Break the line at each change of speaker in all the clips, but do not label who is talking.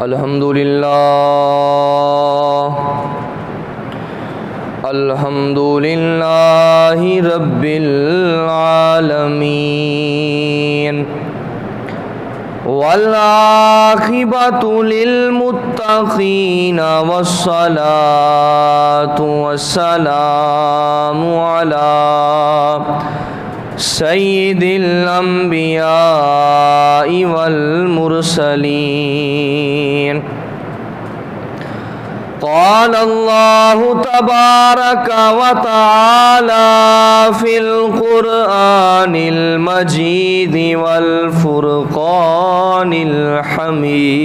الحمدللہ رب العالمین والعاقبۃ للمتقین والصلاة والسلام علی سید الانبیاء والمرسلین قال اللہ تبارک وتعالی فی القرآن المجید والفرقان الحمید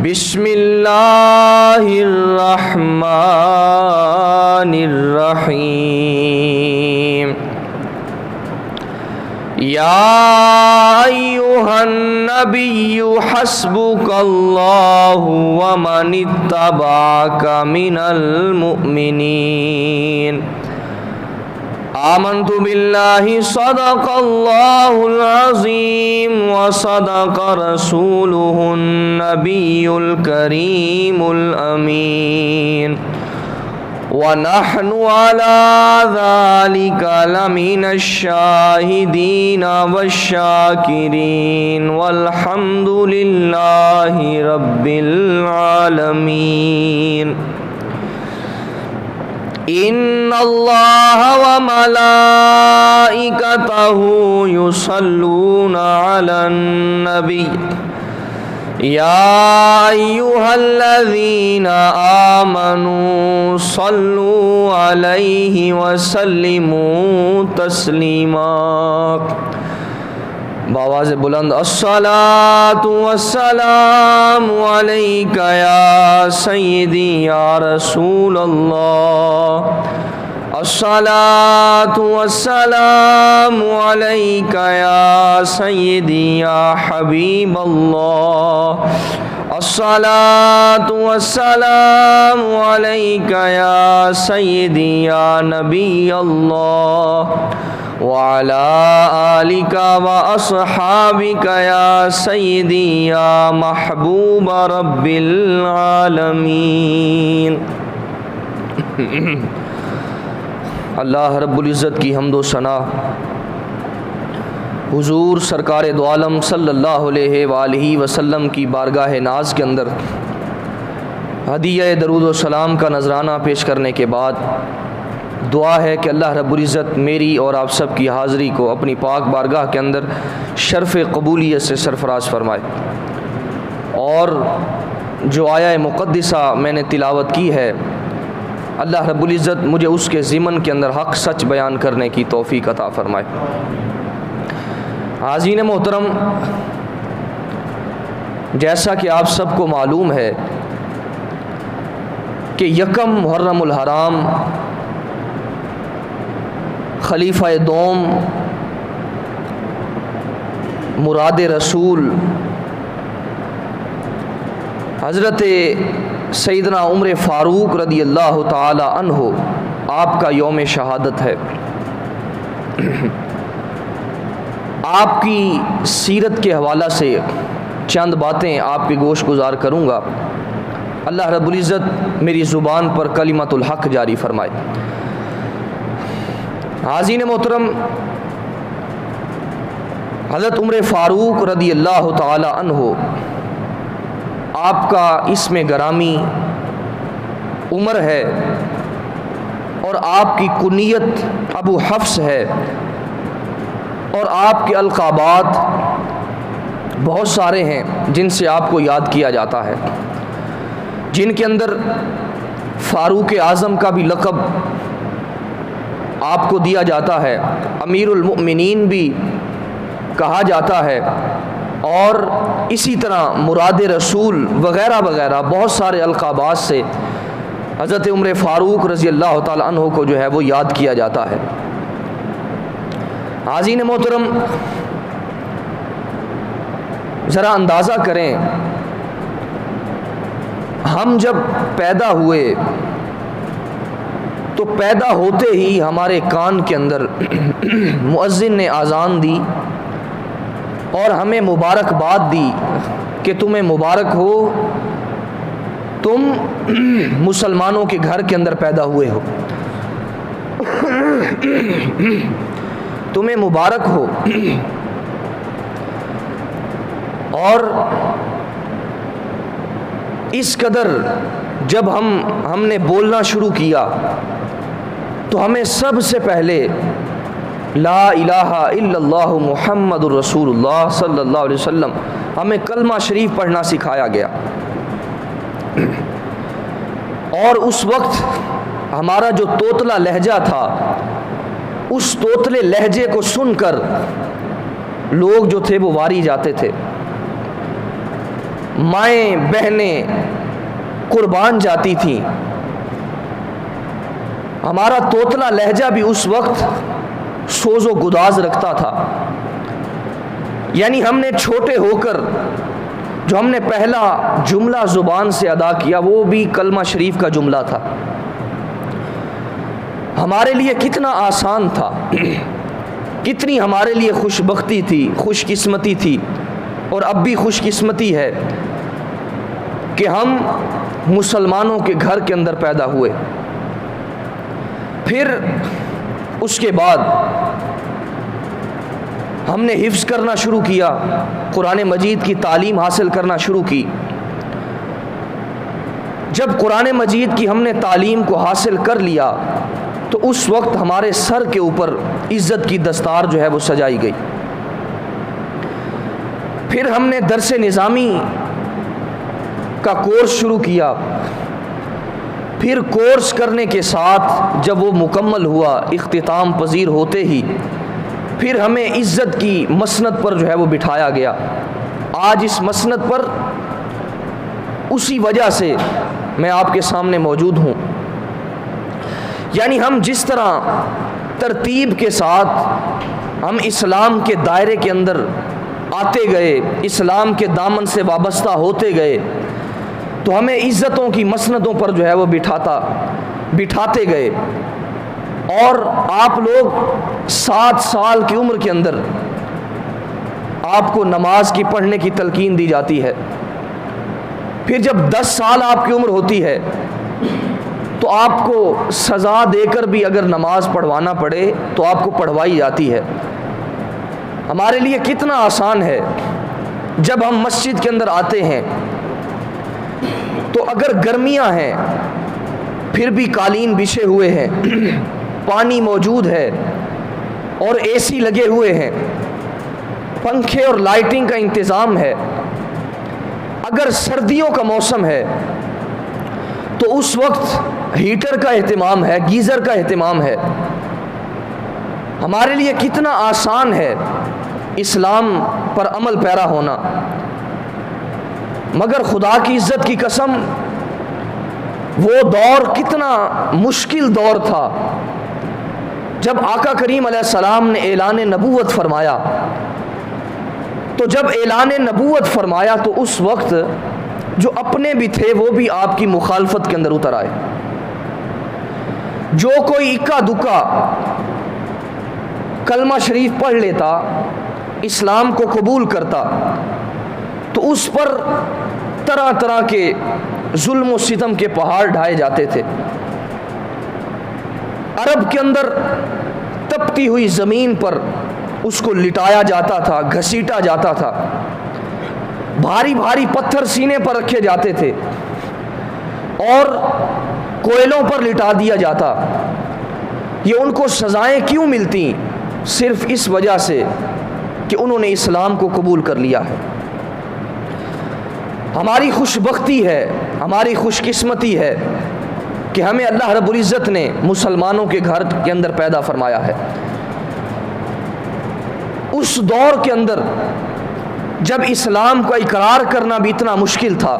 بسم اللہ الرحمن الرحیم یا ایھا النبی حسبک اللہ ومن اتبعک من المؤمنین آمنت باللہ صدق اللہ العظیم وصدق رسولہ النبی الکریم الامین ونحن على ذلك لمن الشاهدين والشاكرين والحمد لله رب العالمين إن الله وملائكته يصلون على النبي یا ایھا الذین آمنوا صلوا علیہ وسلموا تسلیما بآواز بلند الصلاۃ والسلام علیک یا سیدی یا رسول اللہ الصلاۃ والسلام علیک یا سیدی یا حبیب اللہ الصلاۃ والسلام علیک یا سیدی یا نبی اللہ وعلی آلک واصحابک یا سیدی یا محبوب رب العالمین اللہ رب العزت کی حمد و ثنا حضور سرکار دو عالم صلی اللہ علیہ وآلہ وسلم کی بارگاہ ناز کے اندر ہدیہ درود و سلام کا نذرانہ پیش کرنے کے بعد دعا ہے کہ اللہ رب العزت میری اور آپ سب کی حاضری کو اپنی پاک بارگاہ کے اندر شرف قبولیت سے سرفراز فرمائے، اور جو آیہ مقدسہ میں نے تلاوت کی ہے اللہ رب العزت مجھے اس کے ضمن کے اندر حق سچ بیان کرنے کی توفیق عطا فرمائے۔ حاضرین محترم، جیسا کہ آپ سب کو معلوم ہے کہ یکم محرم الحرام خلیفہ دوم مراد رسول حضرت سیدنا عمر فاروق رضی اللہ تعالی عنہ آپ کا یوم شہادت ہے۔ آپ کی سیرت کے حوالہ سے چند باتیں آپ کے گوش گزار کروں گا، اللہ رب العزت میری زبان پر کلمت الحق جاری فرمائے۔ حاضرین محترم، حضرت عمر فاروق رضی اللہ تعالی عنہ آپ کا اسم گرامی عمر ہے، اور آپ کی کنیت ابو حفص ہے، اور آپ کے القابات بہت سارے ہیں جن سے آپ کو یاد کیا جاتا ہے، جن کے اندر فاروق اعظم کا بھی لقب آپ کو دیا جاتا ہے، امیر المؤمنین بھی کہا جاتا ہے، اور اسی طرح مراد رسول وغیرہ وغیرہ بہت سارے القابات سے حضرت عمر فاروق رضی اللہ تعالی عنہ کو جو ہے وہ یاد کیا جاتا ہے۔ حاضرین محترم، ذرا اندازہ کریں، ہم جب پیدا ہوئے تو پیدا ہوتے ہی ہمارے کان کے اندر مؤذن نے اذان دی، اور ہمیں مبارکباد دی کہ تمہیں مبارک ہو، تم مسلمانوں کے گھر کے اندر پیدا ہوئے ہو، تمہیں مبارک ہو۔ اور اس قدر جب ہم نے بولنا شروع کیا تو ہمیں سب سے پہلے لا الہ الا اللہ محمد الرسول اللہ صلی اللہ علیہ وسلم ہمیں کلمہ شریف پڑھنا سکھایا گیا۔ اور اس وقت ہمارا جو توتلا لہجہ تھا، اس توتلے لہجے کو سن کر لوگ جو تھے وہ واری جاتے تھے، مائیں بہنیں قربان جاتی تھیں۔ ہمارا توتلا لہجہ بھی اس وقت سوز و گداز رکھتا تھا، یعنی ہم نے چھوٹے ہو کر جو ہم نے پہلا جملہ زبان سے ادا کیا وہ بھی کلمہ شریف کا جملہ تھا۔ ہمارے لیے کتنا آسان تھا، کتنی ہمارے لیے خوش بختی تھی، خوش قسمتی تھی، اور اب بھی خوش قسمتی ہے کہ ہم مسلمانوں کے گھر کے اندر پیدا ہوئے۔ پھر اس کے بعد ہم نے حفظ کرنا شروع کیا، قرآن مجید کی تعلیم حاصل کرنا شروع کی۔ جب قرآن مجید کی ہم نے تعلیم کو حاصل کر لیا تو اس وقت ہمارے سر کے اوپر عزت کی دستار جو ہے وہ سجائی گئی۔ پھر ہم نے درس نظامی کا کورس شروع کیا۔ پھر کورس کرنے کے ساتھ جب وہ مکمل ہوا، اختتام پذیر ہوتے ہی پھر ہمیں عزت کی مسند پر جو ہے وہ بٹھایا گیا۔ آج اس مسند پر اسی وجہ سے میں آپ کے سامنے موجود ہوں۔ یعنی ہم جس طرح ترتیب کے ساتھ ہم اسلام کے دائرے کے اندر آتے گئے، اسلام کے دامن سے وابستہ ہوتے گئے، تو ہمیں عزتوں کی مسندوں پر جو ہے وہ بٹھاتے گئے۔ اور آپ لوگ 7 سال کی عمر کے اندر آپ کو نماز کی پڑھنے کی تلقین دی جاتی ہے۔ پھر جب 10 سال آپ کی عمر ہوتی ہے تو آپ کو سزا دے کر بھی اگر نماز پڑھوانا پڑے تو آپ کو پڑھوائی جاتی ہے۔ ہمارے لیے کتنا آسان ہے، جب ہم مسجد کے اندر آتے ہیں تو اگر گرمیاں ہیں پھر بھی قالین بچھے ہوئے ہیں، پانی موجود ہے اور اے سی لگے ہوئے ہیں، پنکھے اور لائٹنگ کا انتظام ہے۔ اگر سردیوں کا موسم ہے تو اس وقت ہیٹر کا اہتمام ہے، گیزر کا اہتمام ہے۔ ہمارے لیے کتنا آسان ہے اسلام پر عمل پیرا ہونا، مگر خدا کی عزت کی قسم وہ دور کتنا مشکل دور تھا جب آقا کریم علیہ السلام نے اعلان نبوت فرمایا۔ تو جب اعلان نبوت فرمایا تو اس وقت جو اپنے بھی تھے وہ بھی آپ کی مخالفت کے اندر اتر آئے۔ جو کوئی اکا دکا کلمہ شریف پڑھ لیتا، اسلام کو قبول کرتا، تو اس پر طرح طرح کے ظلم و ستم کے پہاڑ ڈھائے جاتے تھے۔ عرب کے اندر تپتی ہوئی زمین پر اس کو لٹایا جاتا تھا، گھسیٹا جاتا تھا، بھاری بھاری پتھر سینے پر رکھے جاتے تھے اور کوئلوں پر لٹا دیا جاتا۔ یہ ان کو سزائیں کیوں ملتی؟ صرف اس وجہ سے کہ انہوں نے اسلام کو قبول کر لیا ہے۔ ہماری خوش بختی ہے، ہماری خوش قسمتی ہے کہ ہمیں اللہ رب العزت نے مسلمانوں کے گھر کے اندر پیدا فرمایا ہے۔ اس دور کے اندر جب اسلام کا اقرار کرنا بھی اتنا مشکل تھا،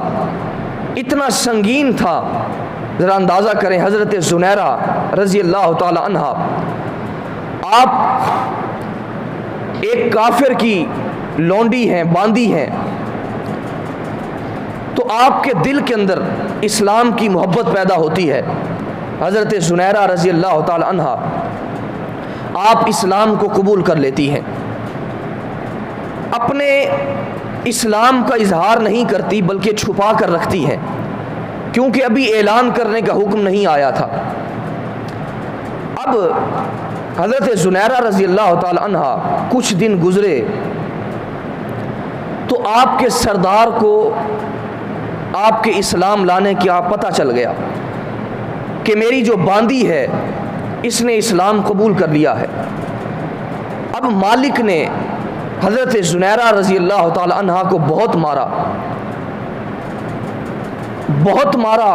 اتنا سنگین تھا، ذرا اندازہ کریں حضرت زنیرہ رضی اللہ تعالی عنہا، آپ ایک کافر کی لونڈی ہیں، باندی ہیں، تو آپ کے دل کے اندر اسلام کی محبت پیدا ہوتی ہے۔ حضرت زنیرہ رضی اللہ تعالی عنہا آپ اسلام کو قبول کر لیتی ہیں۔ اپنے اسلام کا اظہار نہیں کرتی بلکہ چھپا کر رکھتی ہیں، کیونکہ ابھی اعلان کرنے کا حکم نہیں آیا تھا۔ اب حضرت زنیرہ رضی اللہ تعالی عنہ کچھ دن گزرے تو آپ کے سردار کو آپ کے اسلام لانے کا پتہ چل گیا کہ میری جو باندی ہے اس نے اسلام قبول کر لیا ہے۔ اب مالک نے حضرت زنیرہ رضی اللہ تعالی عنہ کو بہت مارا،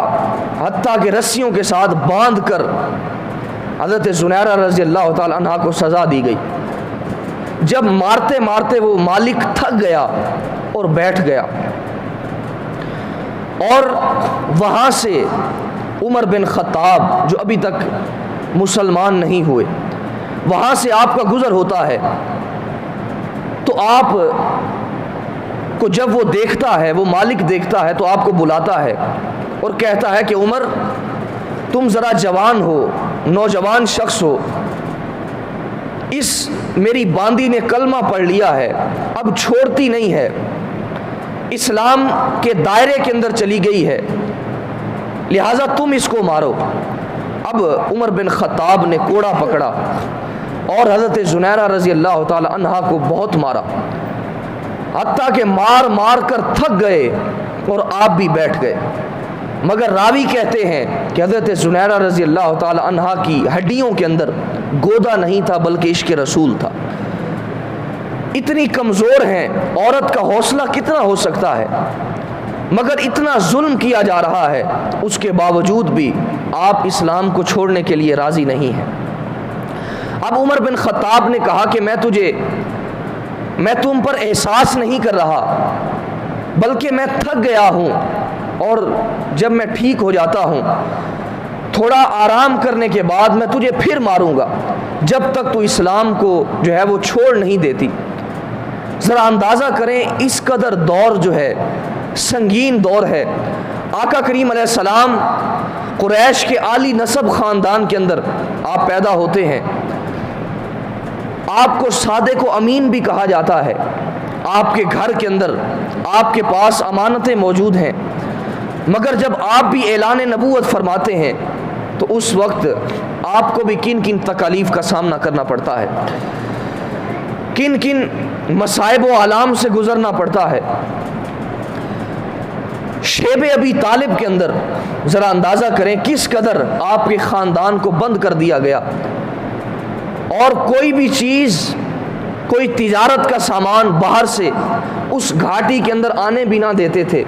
حتیٰ کہ رسیوں کے ساتھ باندھ کر حضرت زنیرہ رضی اللہ تعالی عنہ کو سزا دی گئی۔ جب مارتے مارتے وہ مالک تھک گیا اور بیٹھ گیا، اور وہاں سے عمر بن خطاب جو ابھی تک مسلمان نہیں ہوئے، وہاں سے آپ کا گزر ہوتا ہے، تو آپ کو جب وہ دیکھتا ہے، وہ مالک دیکھتا ہے، تو آپ کو بلاتا ہے اور کہتا ہے کہ عمر، تم ذرا جوان ہو، نوجوان شخص ہو، اس میری باندی نے کلمہ پڑھ لیا ہے، اب چھوڑتی نہیں ہے، اسلام کے دائرے کے اندر چلی گئی ہے، لہٰذا تم اس کو مارو۔ اب عمر بن خطاب نے کوڑا پکڑا اور حضرت زنیرہ رضی اللہ تعالی عنہ کو بہت مارا، حتیٰ کہ مار مار کر تھک گئے اور آپ بھی بیٹھ گئے۔ مگر راوی کہتے ہیں کہ حضرت زنیرہ رضی اللہ تعالی عنہ کی ہڈیوں کے اندر گودا نہیں تھا بلکہ عشق رسول تھا۔ اتنی کمزور ہیں، عورت کا حوصلہ کتنا ہو سکتا ہے، مگر اتنا ظلم کیا جا رہا ہے، اس کے باوجود بھی آپ اسلام کو چھوڑنے کے لیے راضی نہیں ہیں۔ اب عمر بن خطاب نے کہا کہ میں تم پر احساس نہیں کر رہا، بلکہ میں تھک گیا ہوں، اور جب میں ٹھیک ہو جاتا ہوں تھوڑا آرام کرنے کے بعد میں تجھے پھر ماروں گا، جب تک تو اسلام کو جو ہے وہ چھوڑ نہیں دیتی۔ ذرا اندازہ کریں اس قدر دور جو ہے سنگین دور ہے۔ آقا کریم علیہ السلام قریش کے عالی نسب خاندان کے اندر آپ پیدا ہوتے ہیں، آپ کو صادق و امین بھی کہا جاتا ہے، آپ کے گھر کے اندر آپ کے پاس امانتیں موجود ہیں، مگر جب آپ بھی اعلان نبوت فرماتے ہیں تو اس وقت آپ کو بھی کن کن تکالیف کا سامنا کرنا پڑتا ہے، کن کن مصائب و آلام سے گزرنا پڑتا ہے۔ شیب ابی طالب کے اندر ذرا اندازہ کریں کس قدر آپ کے خاندان کو بند کر دیا گیا، اور کوئی بھی چیز، کوئی تجارت کا سامان باہر سے اس گھاٹی کے اندر آنے بھی نہ دیتے تھے،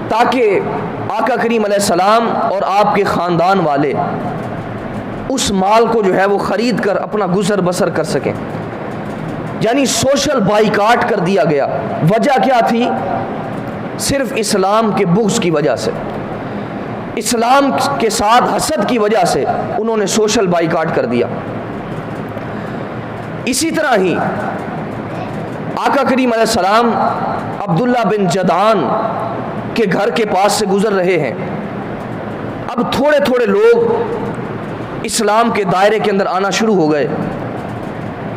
تاکہ آقا کریم علیہ السلام اور آپ کے خاندان والے اس مال کو جو ہے وہ خرید کر اپنا گزر بسر کر سکیں۔ یعنی سوشل بائیکاٹ کر دیا گیا۔ وجہ کیا تھی؟ صرف اسلام کے بغض کی وجہ سے، اسلام کے ساتھ حسد کی وجہ سے انہوں نے سوشل بائیکاٹ کر دیا۔ اسی طرح ہی آقا کریم علیہ السلام عبداللہ بن جدعان کے گھر کے پاس سے گزر رہے ہیں، اب تھوڑے تھوڑے لوگ اسلام کے دائرے کے اندر آنا شروع ہو گئے،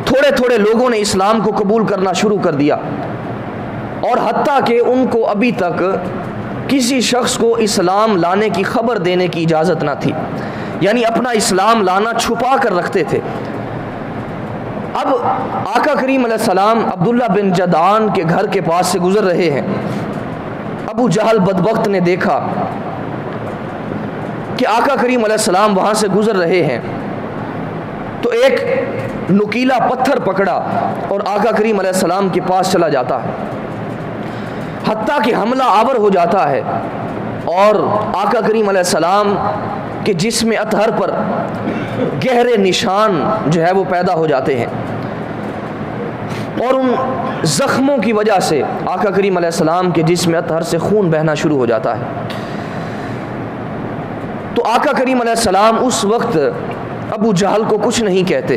تھوڑے تھوڑے لوگوں نے اسلام کو قبول کرنا شروع کر دیا، اور حتیٰ کہ ان کو ابھی تک کسی شخص کو اسلام لانے کی خبر دینے کی اجازت نہ تھی، یعنی اپنا اسلام لانا چھپا کر رکھتے تھے۔ اب آقا کریم علیہ السلام عبداللہ بن جدعان کے گھر کے پاس سے گزر رہے ہیں، ابو جہل بدبخت نے دیکھا کہ آقا کریم علیہ السلام وہاں سے گزر رہے ہیں، تو ایک نکیلا پتھر پکڑا اور آقا کریم علیہ السلام کے پاس چلا جاتا ہے، حتیٰ کہ حملہ آور ہو جاتا ہے، اور آقا کریم علیہ السلام کے جسم اطہر پر گہرے نشان جو ہے وہ پیدا ہو جاتے ہیں، اور ان زخموں کی وجہ سے آقا کریم علیہ السلام کے جسم اطہر سے خون بہنا شروع ہو جاتا ہے۔ تو آقا کریم علیہ السلام اس وقت ابو جہل کو کچھ نہیں کہتے،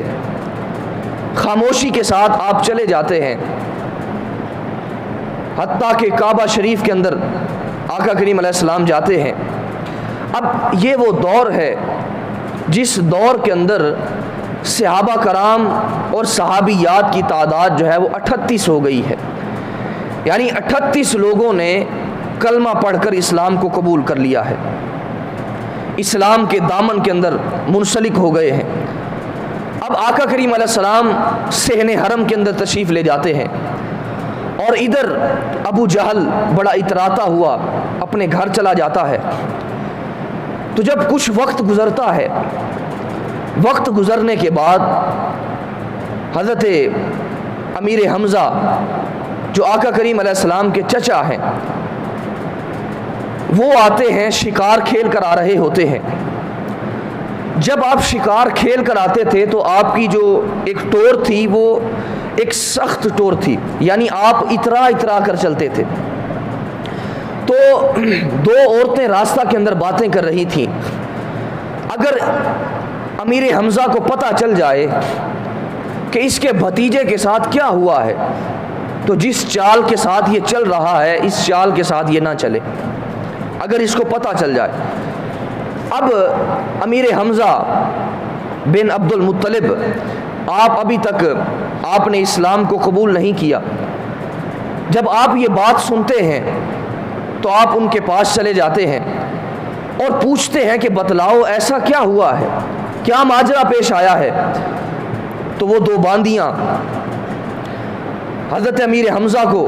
خاموشی کے ساتھ آپ چلے جاتے ہیں، حتیٰ کہ کعبہ شریف کے اندر آقا کریم علیہ السلام جاتے ہیں۔ اب یہ وہ دور ہے جس دور کے اندر صحابہ کرام اور صحابیات کی تعداد جو ہے وہ 38 ہو گئی ہے، یعنی 38 لوگوں نے کلمہ پڑھ کر اسلام کو قبول کر لیا ہے، اسلام کے دامن کے اندر منسلک ہو گئے ہیں۔ اب آقا کریم علیہ السلام صحن حرم کے اندر تشریف لے جاتے ہیں، اور ادھر ابو جہل بڑا اتراتا ہوا اپنے گھر چلا جاتا ہے۔ تو جب کچھ وقت گزرتا ہے، وقت گزرنے کے بعد حضرت امیر حمزہ جو آقا کریم علیہ السلام کے چچا ہیں، وہ آتے ہیں، شکار کھیل کر آ رہے ہوتے ہیں۔ جب آپ شکار کھیل کر آتے تھے تو آپ کی جو ایک ٹور تھی وہ ایک سخت ٹور تھی، یعنی آپ اترا اترا کر چلتے تھے۔ تو دو عورتیں راستہ کے اندر باتیں کر رہی تھیں، اگر امیر حمزہ کو پتہ چل جائے کہ اس کے بھتیجے کے ساتھ کیا ہوا ہے تو جس چال کے ساتھ یہ چل رہا ہے اس چال کے ساتھ یہ نہ چلے، اگر اس کو پتہ چل جائے۔ اب امیر حمزہ بن عبد المطلب، آپ ابھی تک آپ نے اسلام کو قبول نہیں کیا، جب آپ یہ بات سنتے ہیں تو آپ ان کے پاس چلے جاتے ہیں اور پوچھتے ہیں کہ بتلاؤ ایسا کیا ہوا ہے، کیا ماجرا پیش آیا ہے۔ تو وہ دو باندیاں حضرت امیر حمزہ کو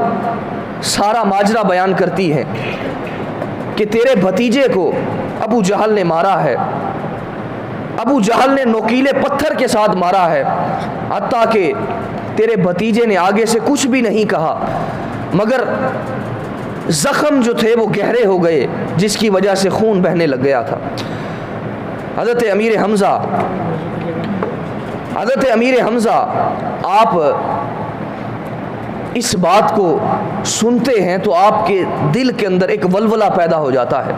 سارا ماجرا بیان کرتی ہیں کہ تیرے بھتیجے کو ابو جہل نے مارا ہے، ابو جہل نے نوکیلے پتھر کے ساتھ مارا ہے، حتیٰ کہ تیرے بھتیجے نے آگے سے کچھ بھی نہیں کہا، مگر زخم جو تھے وہ گہرے ہو گئے جس کی وجہ سے خون بہنے لگ گیا تھا۔ حضرت امیر حمزہ آپ اس بات کو سنتے ہیں تو آپ کے دل کے اندر ایک ولولہ پیدا ہو جاتا ہے،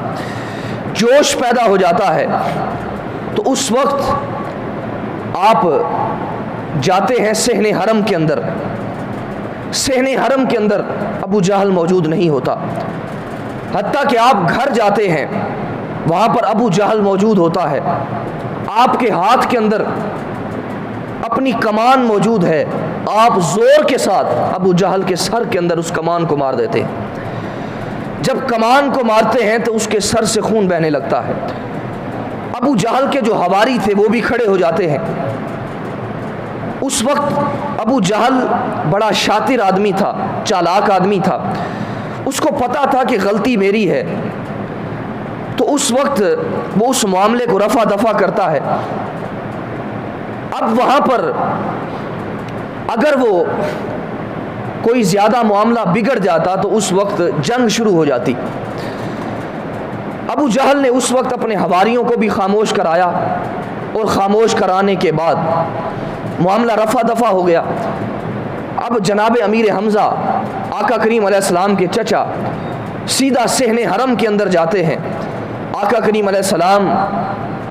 جوش پیدا ہو جاتا ہے۔ تو اس وقت آپ جاتے ہیں صحن حرم کے اندر۔ صحن حرم کے اندر ابو جہل موجود نہیں ہوتا، حتیٰ کہ آپ گھر جاتے ہیں وہاں پر ابو جہل موجود ہوتا ہے، آپ کے ہاتھ کے اندر اپنی کمان موجود ہے، آپ زور کے ساتھ ابو جہل کے سر کے اندر اس کمان کو مار دیتے ہیں۔ جب کمان کو مارتے ہیں تو اس کے سر سے خون بہنے لگتا ہے۔ ابو جہل کے جو حواری تھے وہ بھی کھڑے ہو جاتے ہیں۔ اس وقت ابو جہل بڑا شاطر آدمی تھا، چالاک آدمی تھا، اس کو پتا تھا کہ غلطی میری ہے، تو اس وقت وہ اس معاملے کو رفع دفع کرتا ہے۔ اب وہاں پر اگر وہ کوئی زیادہ معاملہ بگڑ جاتا تو اس وقت جنگ شروع ہو جاتی۔ ابو جہل نے اس وقت اپنے حواریوں کو بھی خاموش کرایا، اور خاموش کرانے کے بعد معاملہ رفع دفع ہو گیا۔ اب جناب امیر حمزہ آقا کریم علیہ السلام کے چچا سیدھا صحن حرم کے اندر جاتے ہیں۔ آقا کریم علیہ السلام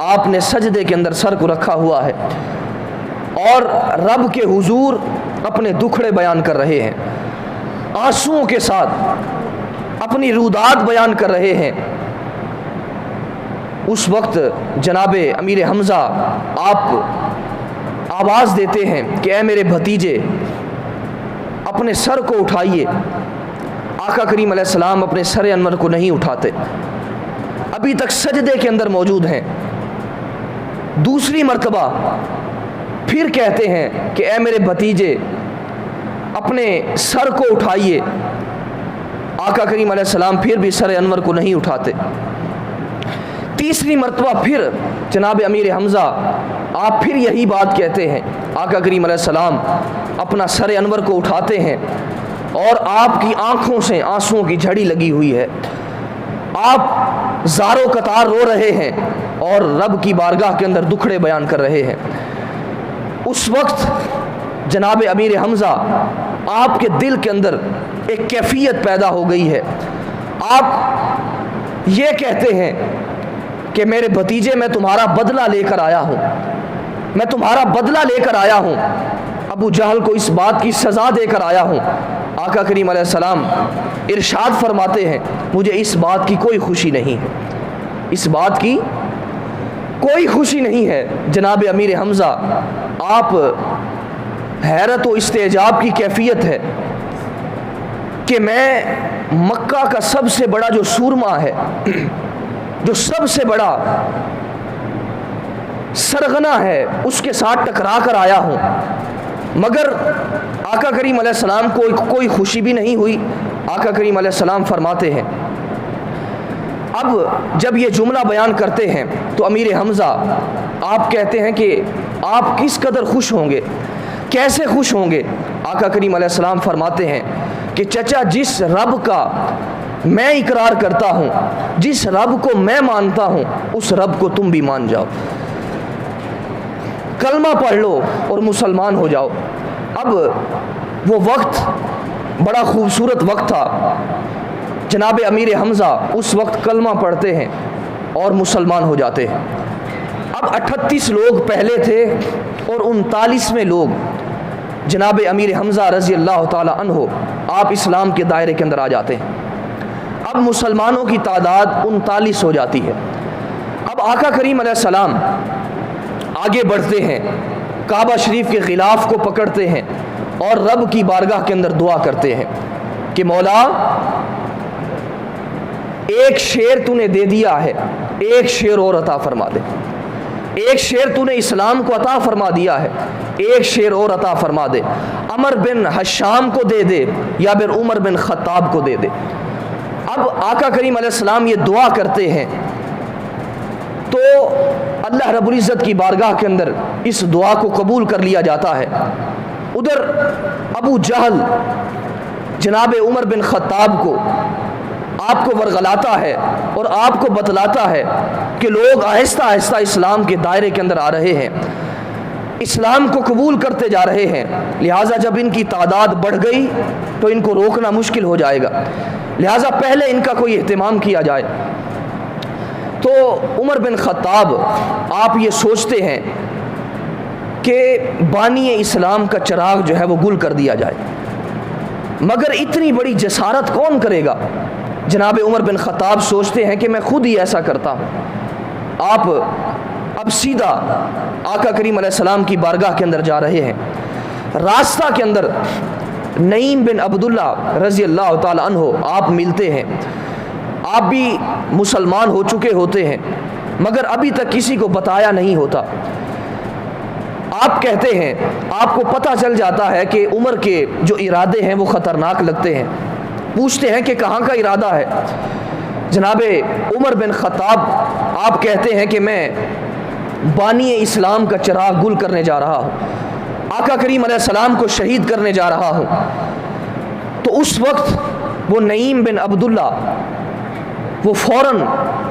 آپ نے سجدے کے اندر سر کو رکھا ہوا ہے اور رب کے حضور اپنے دکھڑے بیان کر رہے ہیں، آنسوؤں کے ساتھ اپنی رودات بیان کر رہے ہیں۔ اس وقت جناب امیر حمزہ آپ آواز دیتے ہیں کہ اے میرے بھتیجے، اپنے سر کو اٹھائیے۔ آقا کریم علیہ السلام اپنے سر انور کو نہیں اٹھاتے، ابھی تک سجدے کے اندر موجود ہیں۔ دوسری مرتبہ پھر کہتے ہیں کہ اے میرے بھتیجے، اپنے سر کو اٹھائیے۔ آقا کریم علیہ السلام پھر بھی سر انور کو نہیں اٹھاتے۔ تیسری مرتبہ پھر جناب امیر حمزہ آپ پھر یہی بات کہتے ہیں۔ آقا کریم علیہ السلام اپنا سر انور کو اٹھاتے ہیں اور آپ کی آنکھوں سے آنسوؤں کی جھڑی لگی ہوئی ہے، آپ زارو قطار رو رہے ہیں اور رب کی بارگاہ کے اندر دکھڑے بیان کر رہے ہیں۔ اس وقت جناب امیر حمزہ آپ کے دل کے اندر ایک کیفیت پیدا ہو گئی ہے، آپ یہ کہتے ہیں کہ میرے بھتیجے، میں تمہارا بدلہ لے کر آیا ہوں، میں تمہارا بدلہ لے کر آیا ہوں، ابو جہل کو اس بات کی سزا دے کر آیا ہوں۔ آقا کریم علیہ السلام ارشاد فرماتے ہیں مجھے اس بات کی کوئی خوشی نہیں ہے، اس بات کی کوئی خوشی نہیں ہے۔ جناب امیر حمزہ آپ حیرت و استعجاب کی کیفیت ہے کہ میں مکہ کا سب سے بڑا جو سورما ہے، جو سب سے بڑا سرغنہ ہے، اس کے ساتھ ٹکرا کر آیا ہوں، مگر آقا کریم علیہ السلام کو کوئی خوشی بھی نہیں ہوئی۔ آقا کریم علیہ السلام فرماتے ہیں، اب جب یہ جملہ بیان کرتے ہیں تو امیر حمزہ آپ کہتے ہیں کہ آپ کس قدر خوش ہوں گے، کیسے خوش ہوں گے؟ آقا کریم علیہ السلام فرماتے ہیں کہ چچا، جس رب کا میں اقرار کرتا ہوں، جس رب کو میں مانتا ہوں، اس رب کو تم بھی مان جاؤ، کلمہ پڑھ لو اور مسلمان ہو جاؤ۔ اب وہ وقت بڑا خوبصورت وقت تھا، جناب امیر حمزہ اس وقت کلمہ پڑھتے ہیں اور مسلمان ہو جاتے ہیں۔ اب 38 لوگ پہلے تھے اور 39ویں لوگ جناب امیر حمزہ رضی اللہ تعالی عنہ آپ اسلام کے دائرے کے اندر آ جاتے ہیں۔ اب مسلمانوں کی تعداد 39 ہو جاتی ہے۔ اب آقا کریم علیہ السلام آگے بڑھتے ہیں، کعبہ شریف کے غلاف کو پکڑتے ہیں اور رب کی بارگاہ کے اندر دعا کرتے ہیں کہ مولا، ایک شیر تو نے دے دیا ہے، ایک شیر اور عطا فرما دے، ایک شیر تو نے اسلام کو عطا فرما دیا ہے، ایک شیر اور عطا فرما دے، عمر بن حشام کو دے دے یا پھر عمر بن خطاب کو دے دے۔ اب آقا کریم علیہ السلام یہ دعا کرتے ہیں تو اللہ رب العزت کی بارگاہ کے اندر اس دعا کو قبول کر لیا جاتا ہے۔ ادھر ابو جہل جناب عمر بن خطاب کو آپ کو ورغلاتا ہے اور آپ کو بتلاتا ہے کہ لوگ آہستہ آہستہ اسلام کے دائرے کے اندر آ رہے ہیں، اسلام کو قبول کرتے جا رہے ہیں، لہٰذا جب ان کی تعداد بڑھ گئی تو ان کو روکنا مشکل ہو جائے گا، لہٰذا پہلے ان کا کوئی اہتمام کیا جائے۔ تو عمر بن خطاب آپ یہ سوچتے ہیں کہ بانی اسلام کا چراغ جو ہے وہ گل کر دیا جائے، مگر اتنی بڑی جسارت کون کرے گا؟ جناب عمر بن خطاب سوچتے ہیں کہ میں خود ہی ایسا کرتا ہوں۔ آپ اب سیدھا آقا کریم علیہ السلام کی بارگاہ کے اندر جا رہے ہیں۔ راستہ کے اندر نعیم بن عبداللہ رضی اللہ تعالی عنہ آپ ملتے ہیں۔ آپ بھی مسلمان ہو چکے ہوتے ہیں مگر ابھی تک کسی کو بتایا نہیں ہوتا۔ آپ کہتے ہیں، آپ کو پتہ چل جاتا ہے کہ عمر کے جو ارادے ہیں وہ خطرناک لگتے ہیں۔ پوچھتے ہیں کہ کہاں کا ارادہ ہے؟ جناب عمر بن خطاب آپ کہتے ہیں کہ میں بانی اسلام کا چراغ گل کرنے جا رہا ہوں، آقا کریم علیہ السلام کو شہید کرنے جا رہا ہوں۔ تو اس وقت وہ نعیم بن عبداللہ وہ فوراً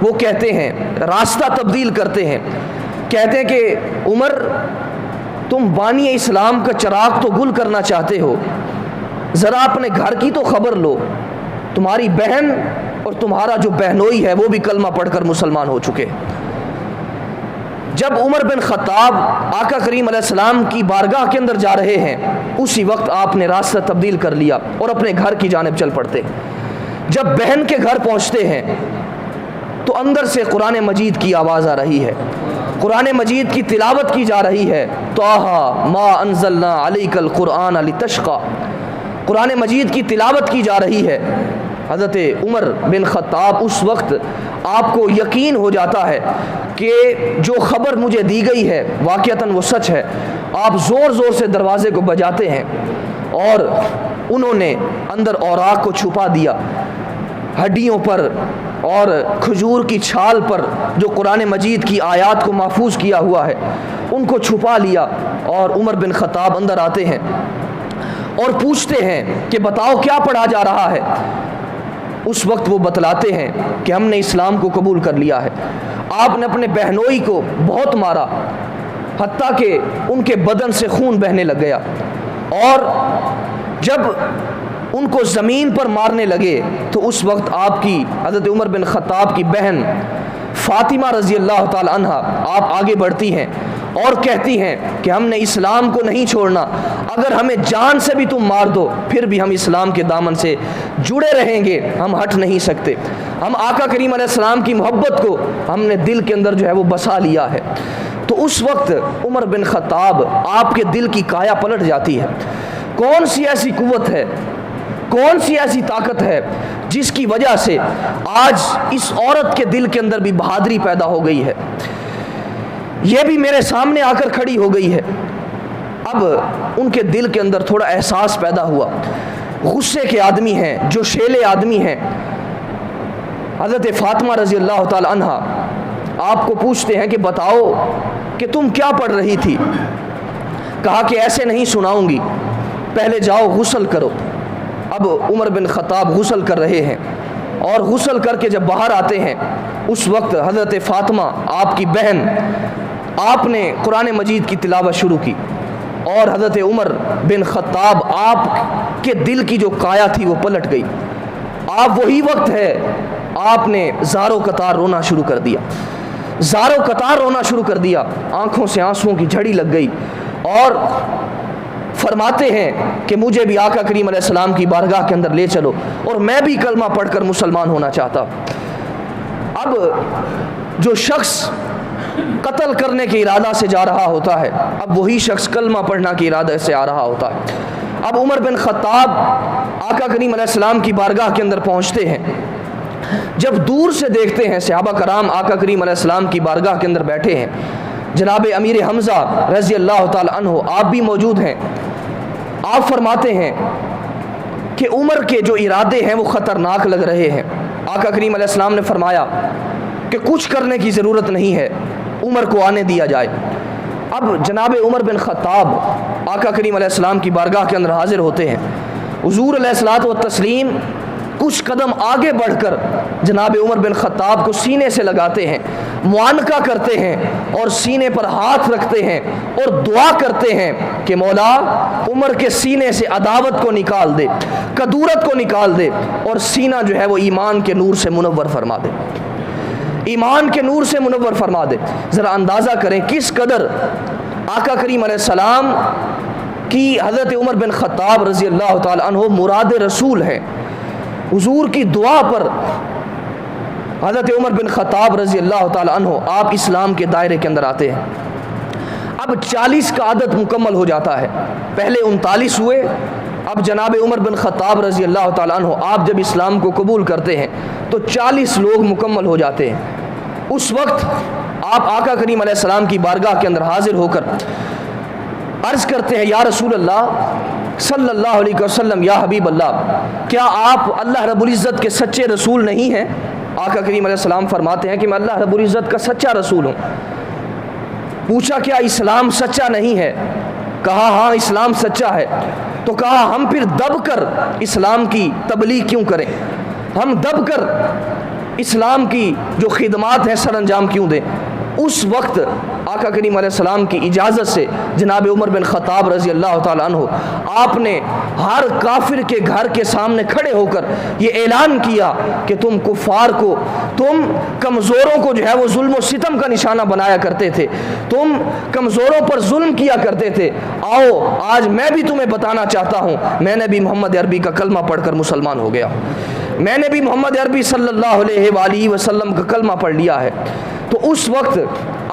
وہ کہتے ہیں، راستہ تبدیل کرتے ہیں، کہتے ہیں کہ عمر، تم بانی اسلام کا چراغ تو گل کرنا چاہتے ہو، ذرا اپنے گھر کی تو خبر لو، تمہاری بہن اور تمہارا جو بہنوئی ہے وہ بھی کلمہ پڑھ کر مسلمان ہو چکے۔ جب عمر بن خطاب آقا کریم علیہ السلام کی بارگاہ کے اندر جا رہے ہیں، اسی وقت آپ نے راستہ تبدیل کر لیا اور اپنے گھر کی جانب چل پڑتے۔ جب بہن کے گھر پہنچتے ہیں تو اندر سے قرآن مجید کی آواز آ رہی ہے، قرآن مجید کی تلاوت کی جا رہی ہے، طٰہٰ ما انزلنا علیک القرآن لتشقیٰ، قرآن مجید کی تلاوت کی جا رہی ہے۔ حضرت عمر بن خطاب اس وقت آپ کو یقین ہو جاتا ہے کہ جو خبر مجھے دی گئی ہے واقعتاً وہ سچ ہے۔ آپ زور زور سے دروازے کو بجاتے ہیں اور انہوں نے اندر اوراق کو چھپا دیا، ہڈیوں پر اور کھجور کی چھال پر جو قرآن مجید کی آیات کو محفوظ کیا ہوا ہے ان کو چھپا لیا، اور عمر بن خطاب اندر آتے ہیں اور پوچھتے ہیں کہ بتاؤ کیا پڑھا جا رہا ہے؟ اس وقت وہ بتلاتے ہیں کہ ہم نے اسلام کو قبول کر لیا ہے۔ آپ نے اپنے بہنوئی کو بہت مارا، حتیٰ کہ ان کے بدن سے خون بہنے لگ گیا، اور جب ان کو زمین پر مارنے لگے تو اس وقت آپ کی حضرت عمر بن خطاب کی بہن فاطمہ رضی اللہ تعالی عنہا آپ آگے بڑھتی ہیں اور کہتی ہیں کہ ہم نے اسلام کو نہیں چھوڑنا، اگر ہمیں جان سے بھی تم مار دو پھر بھی ہم اسلام کے دامن سے جڑے رہیں گے، ہم ہٹ نہیں سکتے۔ ہم آقا کریم علیہ السلام کی محبت کو ہم نے دل کے اندر جو ہے وہ بسا لیا ہے۔ تو اس وقت عمر بن خطاب آپ کے دل کی کایا پلٹ جاتی ہے۔ کون سی ایسی قوت ہے، کون سی ایسی طاقت ہے جس کی وجہ سے آج اس عورت کے دل کے اندر بھی بہادری پیدا ہو گئی ہے، یہ بھی میرے سامنے آ کر کھڑی ہو گئی ہے۔ اب ان کے دل کے اندر تھوڑا احساس پیدا ہوا، غصے کے آدمی ہیں، جو شیلے آدمی ہیں۔ حضرت فاطمہ رضی اللہ تعالی عنہ آپ کو پوچھتے ہیں کہ بتاؤ کہ تم کیا پڑھ رہی تھی؟ کہا کہ ایسے نہیں سناؤں گی، پہلے جاؤ غسل کرو۔ اب عمر بن خطاب غسل کر رہے ہیں، اور غسل کر کے جب باہر آتے ہیں اس وقت حضرت فاطمہ آپ کی بہن، آپ نے قرآن مجید کی تلاوت شروع کی، اور حضرت عمر بن خطاب آپ کے دل کی جو کایا تھی وہ پلٹ گئی۔ آپ وہی وقت ہے آپ نے زارو قطار رونا شروع کر دیا، زارو قطار رونا شروع کر دیا، آنکھوں سے آنسوؤں کی جھڑی لگ گئی، اور فرماتے ہیں کہ مجھے بھی آقا کریم علیہ السلام کی بارگاہ کے اندر لے چلو، اور میں بھی کلمہ پڑھ کر مسلمان ہونا چاہتا۔ اب جو شخص قتل کرنے کے ارادہ سے جا رہا ہوتا ہے، اب وہی شخص کلمہ پڑھنا کے ارادے سے آ رہا ہوتا ہے۔ اب عمر بن خطاب آقا کریم علیہ السلام کی بارگاہ کے اندر پہنچتے ہیں، جب دور سے دیکھتے ہیں صحابہ کرام آقا کریم علیہ السلام کی بارگاہ کے اندر بیٹھے ہیں، جناب امیر حمزہ رضی اللہ تعالی عنہ آپ بھی موجود ہیں۔ آپ فرماتے ہیں کہ عمر کے جو ارادے ہیں وہ خطرناک لگ رہے ہیں۔ آقا کریم علیہ السلام نے فرمایا کہ کچھ کرنے کی ضرورت نہیں ہے، عمر کو آنے دیا جائے۔ اب جناب عمر بن خطاب آقا کریم علیہ السلام کی بارگاہ کے اندر حاضر ہوتے ہیں۔ حضور علیہ الصلوۃ والتسلیم کچھ قدم آگے بڑھ کر جناب عمر بن خطاب کو سینے سے لگاتے ہیں، معانقہ کرتے ہیں، اور سینے پر ہاتھ رکھتے ہیں اور دعا کرتے ہیں کہ مولا عمر کے سینے سے عداوت کو نکال دے، کدورت کو نکال دے، اور سینہ جو ہے وہ ایمان کے نور سے منور فرما دے، ایمان کے نور سے منور فرما دے۔ ذرا اندازہ کریں کس قدر آقا کریم علیہ السلام کی حضرت عمر بن خطاب رضی اللہ تعالی عنہ مراد رسول ہیں۔ حضور کی دعا پر حضرت عمر بن خطاب رضی اللہ تعالی عنہ آپ اسلام کے دائرے کے اندر آتے ہیں۔ اب 40 کا عدد مکمل ہو جاتا ہے، پہلے 39 ہوئے، اب جناب عمر بن خطاب رضی اللہ تعالی عنہ آپ جب اسلام کو قبول کرتے ہیں تو 40 لوگ مکمل ہو جاتے ہیں۔ اس وقت آپ آقا کریم علیہ السلام کی بارگاہ کے اندر حاضر ہو کر عرض کرتے ہیں، یا رسول اللہ صلی اللہ علیہ وسلم، یا حبیب اللہ، کیا آپ اللہ رب العزت کے سچے رسول نہیں ہیں؟ آقا کریم علیہ السلام فرماتے ہیں کہ میں اللہ رب العزت کا سچا رسول ہوں۔ پوچھا کیا اسلام سچا نہیں ہے؟ کہا ہاں اسلام سچا ہے۔ تو کہا ہم پھر دب کر اسلام کی تبلیغ کیوں کریں، ہم دب کر اسلام کی جو خدمات ہیں سر انجام کیوں دیں؟ اس وقت آقا کریم علیہ السلام کی اجازت سے جناب عمر بن خطاب رضی اللہ تعالی عنہ آپ نے ہر کافر کے گھر کے سامنے کھڑے ہو کر یہ اعلان کیا کہ تم کفار کو، تم کمزوروں کو جو ہے وہ ظلم و ستم کا نشانہ بنایا کرتے تھے، تم کمزوروں پر ظلم کیا کرتے تھے، آؤ آج میں بھی تمہیں بتانا چاہتا ہوں، میں نے بھی محمد عربی کا کلمہ پڑھ کر مسلمان ہو گیا، میں نے بھی محمد عربی صلی اللہ علیہ وآلہ وسلم کا کلمہ پڑھ لیا ہے۔ تو اس وقت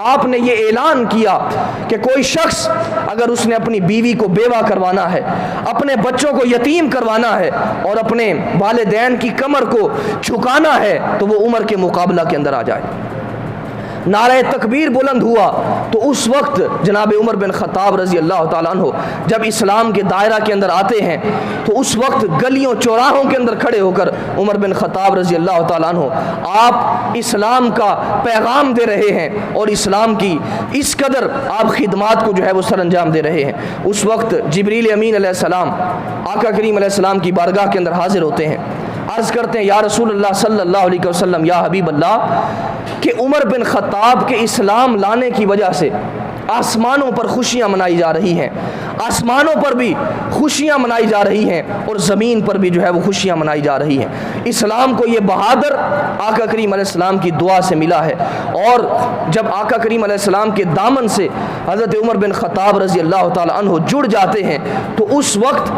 آپ نے یہ اعلان کیا کہ کوئی شخص اگر اس نے اپنی بیوی کو بیوہ کروانا ہے، اپنے بچوں کو یتیم کروانا ہے، اور اپنے والدین کی کمر کو جھکانا ہے، تو وہ عمر کے مقابلہ کے اندر آ جائے۔ نعرہ تکبیر بلند ہوا تو اس وقت جناب عمر بن خطاب رضی اللہ تعالیٰ عنہ جب اسلام کے دائرہ کے اندر آتے ہیں تو اس وقت گلیوں چوراہوں کے اندر کھڑے ہو کر عمر بن خطاب رضی اللہ تعالیٰ عنہ آپ اسلام کا پیغام دے رہے ہیں، اور اسلام کی اس قدر آپ خدمات کو جو ہے وہ سر انجام دے رہے ہیں۔ اس وقت جبریل امین علیہ السلام آقا کریم علیہ السلام کی بارگاہ کے اندر حاضر ہوتے ہیں، عرض کرتے ہیں، یا رسول اللہ صلی اللہ علیہ وسلم، یا حبیب اللہ، کہ عمر بن خطاب کے اسلام لانے کی وجہ سے آسمانوں پر خوشیاں منائی جا رہی ہیں، آسمانوں پر بھی خوشیاں منائی جا رہی ہیں اور زمین پر بھی جو ہے وہ خوشیاں منائی جا رہی ہیں۔ اسلام کو یہ بہادر آقا کریم علیہ السلام کی دعا سے ملا ہے، اور جب آقا کریم علیہ السلام کے دامن سے حضرت عمر بن خطاب رضی اللہ تعالی عنہ جڑ جاتے ہیں تو اس وقت